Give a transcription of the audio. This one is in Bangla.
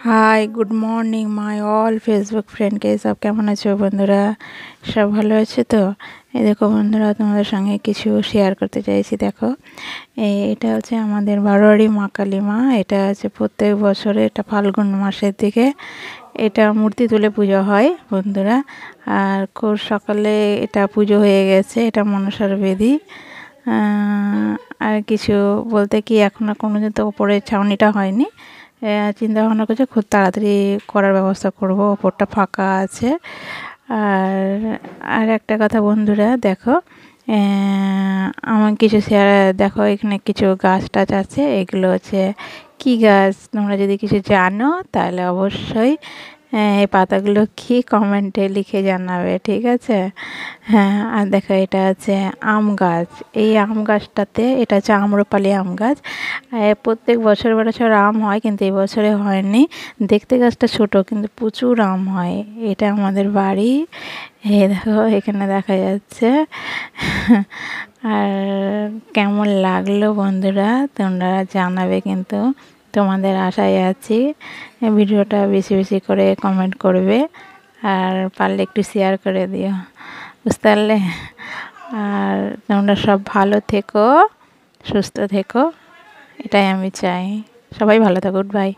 High, good morning my all Facebook ফ্রেন্ডকে। সব কেমন আছো বন্ধুরা? সব ভালো আছে তো? এই দেখো বন্ধুরা, তোমাদের সঙ্গে কিছু শেয়ার করতে চাইছি। দেখো, এটা হচ্ছে আমাদের বারোয়ারি মা কালী মা। এটা হচ্ছে প্রত্যেক বছরে, এটা ফাল্গুন মাসের দিকে এটা মূর্তি তুলে পুজো হয় বন্ধুরা। আর খুব সকালে এটা পুজো হয়ে গেছে। এটা মনসার বেদি। আর কিছু বলতে কি, এখনও কোনো দিন তো ওপরের ছাউনিটা হয়নি। চিন্তা ভাবনা করছে খুব তাড়াতাড়ি করার ব্যবস্থা করব, ওপরটা ফাঁকা আছে। আর আর একটা কথা বন্ধুরা, দেখো আমার কিছু শেয়ার। দেখো এখানে কিছু গাছ টাছ আছে, এগুলো হচ্ছে কী গাছ তোমরা যদি কিছু জানো তাহলে অবশ্যই এই পাতাগুলো কী কমেন্টে লিখে জানাবে, ঠিক আছে? হ্যাঁ, আর দেখো এটা হচ্ছে আম গাছ। এই আম গাছটাতে, এটা হচ্ছে আম্রপালি আম গাছ। প্রত্যেক বছর বছর আম হয়, কিন্তু এই বছরে হয়নি। দেখতে গাছটা ছোট, কিন্তু প্রচুর আম হয়। এটা আমাদের বাড়ি। এই দেখো এখানে দেখা যাচ্ছে। আর কেমন লাগলো বন্ধুরা তোমরা জানাবে, কিন্তু তোমাদের আশায় আছি। ভিডিওটা বেশি বেশি করে কমেন্ট করবে, আর পারলে একটু শেয়ার করে দিও, বুঝতে পারলে? আর তোমরা সব ভালো থেকো, সুস্থ থেকো, এটাই আমি চাই। সবাই ভালো থাকো। Good bye.